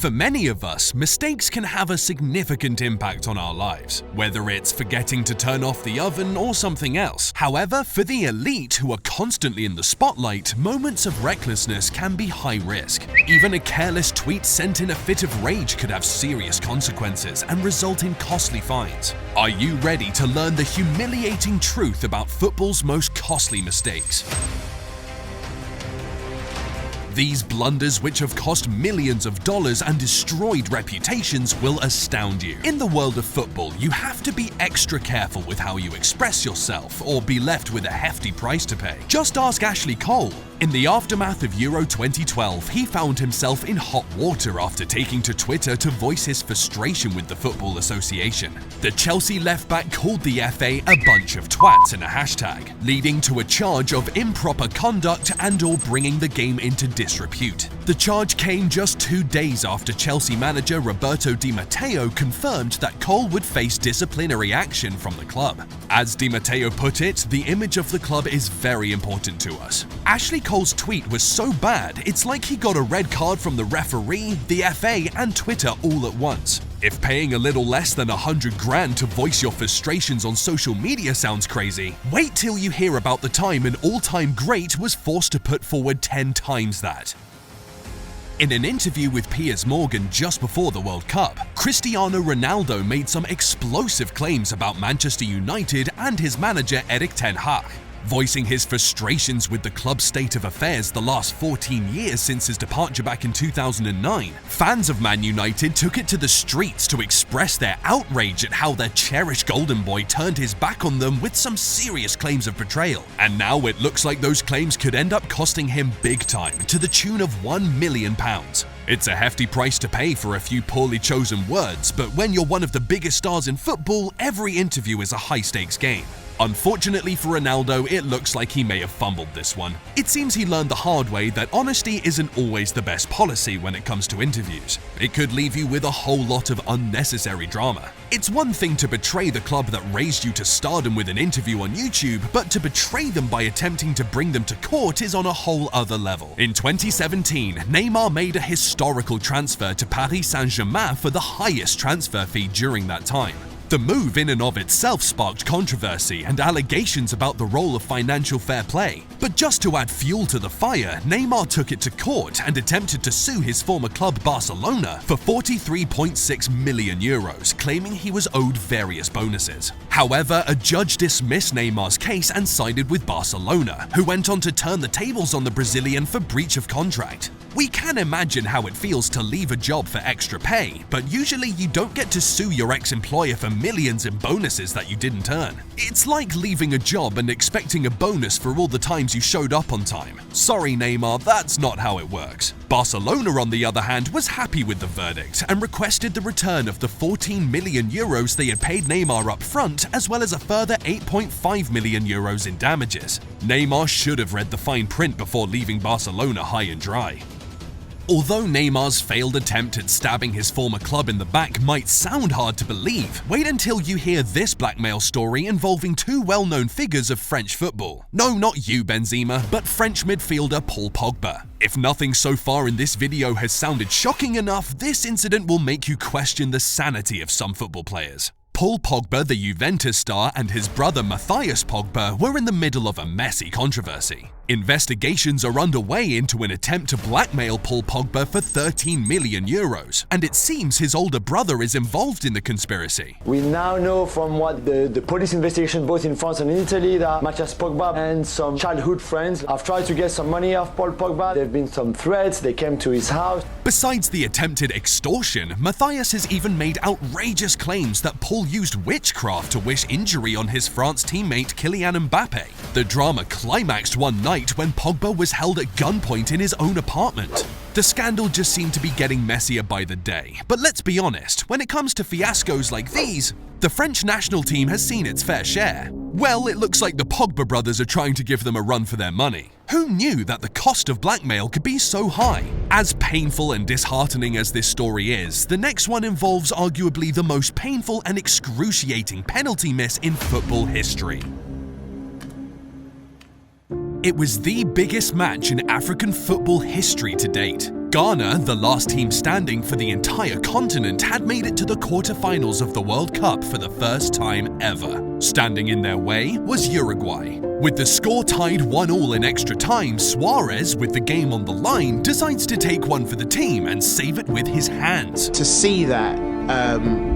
For many of us, mistakes can have a significant impact on our lives, whether it's forgetting to turn off the oven or something else. However, for the elite who are constantly in the spotlight, moments of recklessness can be high risk. Even a careless tweet sent in a fit of rage could have serious consequences and result in costly fines. Are you ready to learn the humiliating truth about football's most costly mistakes? These blunders, which have cost millions of dollars and destroyed reputations, will astound you. In the world of football, you have to be extra careful with how you express yourself or be left with a hefty price to pay. Just ask Ashley Cole. In the aftermath of Euro 2012, he found himself in hot water after taking to Twitter to voice his frustration with the Football Association. The Chelsea left-back called the FA a bunch of twats in a hashtag, leading to a charge of improper conduct and/or bringing the game into disrepute. The charge came just 2 days after Chelsea manager Roberto Di Matteo confirmed that Cole would face disciplinary action from the club. As Di Matteo put it, the image of the club is very important to us. Ashley Cole's tweet was so bad, it's like he got a red card from the referee, the FA, and Twitter all at once. If paying a little less than $100,000 to voice your frustrations on social media sounds crazy, wait till you hear about the time an all-time great was forced to put forward 10 times that. In an interview with Piers Morgan just before the World Cup, Cristiano Ronaldo made some explosive claims about Manchester United and his manager Erik ten Hag. Voicing his frustrations with the club's state of affairs the last 14 years since his departure back in 2009, fans of Man United took it to the streets to express their outrage at how their cherished golden boy turned his back on them with some serious claims of betrayal. And now it looks like those claims could end up costing him big time, to the tune of £1 million. It's a hefty price to pay for a few poorly chosen words, but when you're one of the biggest stars in football, every interview is a high-stakes game. Unfortunately for Ronaldo, it looks like he may have fumbled this one. It seems he learned the hard way that honesty isn't always the best policy when it comes to interviews. It could leave you with a whole lot of unnecessary drama. It's one thing to betray the club that raised you to stardom with an interview on YouTube, but to betray them by attempting to bring them to court is on a whole other level. In 2017, Neymar made a historical transfer to Paris Saint-Germain for the highest transfer fee during that time. The move in and of itself sparked controversy and allegations about the role of financial fair play. But just to add fuel to the fire, Neymar took it to court and attempted to sue his former club Barcelona for €43.6 million, claiming he was owed various bonuses. However, a judge dismissed Neymar's case and sided with Barcelona, who went on to turn the tables on the Brazilian for breach of contract. We can imagine how it feels to leave a job for extra pay, but usually you don't get to sue your ex-employer for millions in bonuses that you didn't earn. It's like leaving a job and expecting a bonus for all the times you showed up on time. Sorry Neymar, that's not how it works. Barcelona, on the other hand, was happy with the verdict and requested the return of the €14 million they had paid Neymar up front, as well as a further €8.5 million in damages. Neymar should have read the fine print before leaving Barcelona high and dry. Although Neymar's failed attempt at stabbing his former club in the back might sound hard to believe, wait until you hear this blackmail story involving two well-known figures of French football. No, not you, Benzema, but French midfielder Paul Pogba. If nothing so far in this video has sounded shocking enough, this incident will make you question the sanity of some football players. Paul Pogba, the Juventus star, and his brother Matthias Pogba were in the middle of a messy controversy. Investigations are underway into an attempt to blackmail Paul Pogba for €13 million, and it seems his older brother is involved in the conspiracy. We now know from what the police investigation both in France and in Italy that Matthias Pogba and some childhood friends have tried to get some money off Paul Pogba. There have been some threats, they came to his house. Besides the attempted extortion, Matthias has even made outrageous claims that Paul used witchcraft to wish injury on his France teammate Kylian Mbappe. The drama climaxed one night when Pogba was held at gunpoint in his own apartment. The scandal just seemed to be getting messier by the day, but let's be honest, when it comes to fiascos like these, the French national team has seen its fair share. Well, it looks like the Pogba brothers are trying to give them a run for their money. Who knew that the cost of blackmail could be so high? As painful and disheartening as this story is, the next one involves arguably the most painful and excruciating penalty miss in football history. It was the biggest match in African football history to date. Ghana, the last team standing for the entire continent, had made it to the quarterfinals of the World Cup for the first time ever. Standing in their way was Uruguay. With the score tied 1-1 in extra time, Suarez, with the game on the line, decides to take one for the team and save it with his hands. To see that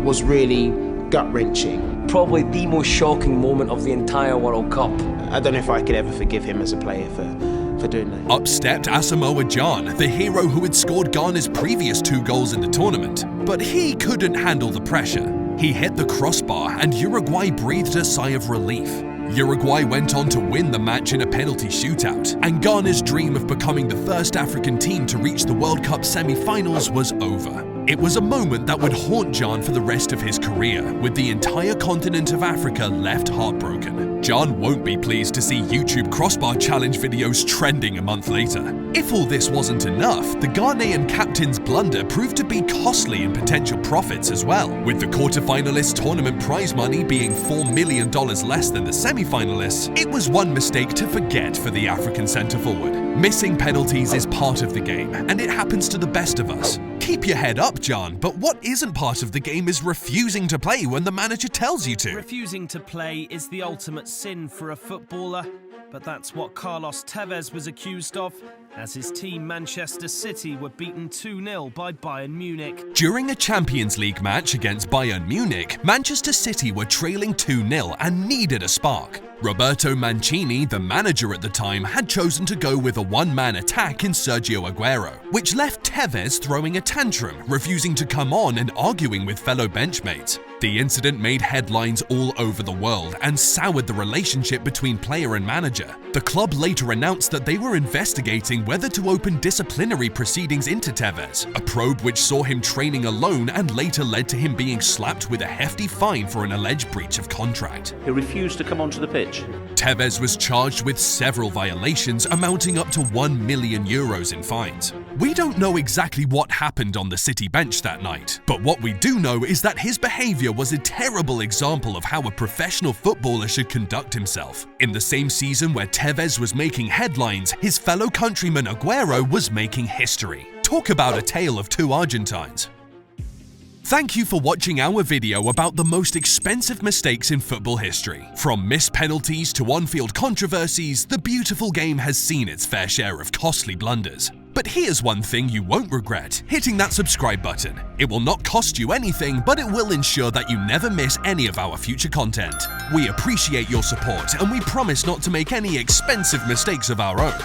was really gut-wrenching. Probably the most shocking moment of the entire World Cup. I don't know if I could ever forgive him as a player for doing that. Up stepped Asamoah Gyan, the hero who had scored Ghana's previous 2 goals in the tournament. But he couldn't handle the pressure. He hit the crossbar and Uruguay breathed a sigh of relief. Uruguay went on to win the match in a penalty shootout, and Ghana's dream of becoming the first African team to reach the World Cup semi-finals was over. It was a moment that would haunt Gyan for the rest of his career, with the entire continent of Africa left heartbroken. Gyan won't be pleased to see YouTube crossbar challenge videos trending a month later. If all this wasn't enough, the Ghanaian captain's blunder proved to be costly in potential profits as well, with the quarterfinalists' tournament prize money being $4 million less than the semi-finalists. It was one mistake to forget for the African centre-forward. Missing penalties is part of the game, and it happens to the best of us. Keep your head up, Gyan, but what isn't part of the game is refusing to play when the manager tells you to. Refusing to play is the ultimate sin for a footballer, but that's what Carlos Tevez was accused of, as his team Manchester City were beaten 2-0 by Bayern Munich. During a Champions League match against Bayern Munich, Manchester City were trailing 2-0 and needed a spark. Roberto Mancini, the manager at the time, had chosen to go with a one-man attack in Sergio Aguero, which left Tevez throwing a tantrum, refusing to come on and arguing with fellow benchmates. The incident made headlines all over the world and soured the relationship between player and manager. The club later announced that they were investigating whether to open disciplinary proceedings into Tevez, a probe which saw him training alone and later led to him being slapped with a hefty fine for an alleged breach of contract. He refused to come onto the pitch. Tevez was charged with several violations amounting up to €1 million in fines. We don't know exactly what happened on the City bench that night, but what we do know is that his behaviour was a terrible example of how a professional footballer should conduct himself. In the same season where Tevez was making headlines, his fellow countryman Aguero was making history. Talk about a tale of 2 Argentines. Thank you for watching our video about the most expensive mistakes in football history. From missed penalties to on-field controversies, the beautiful game has seen its fair share of costly blunders. But here's one thing you won't regret: hitting that subscribe button. It will not cost you anything, but it will ensure that you never miss any of our future content. We appreciate your support, and we promise not to make any expensive mistakes of our own.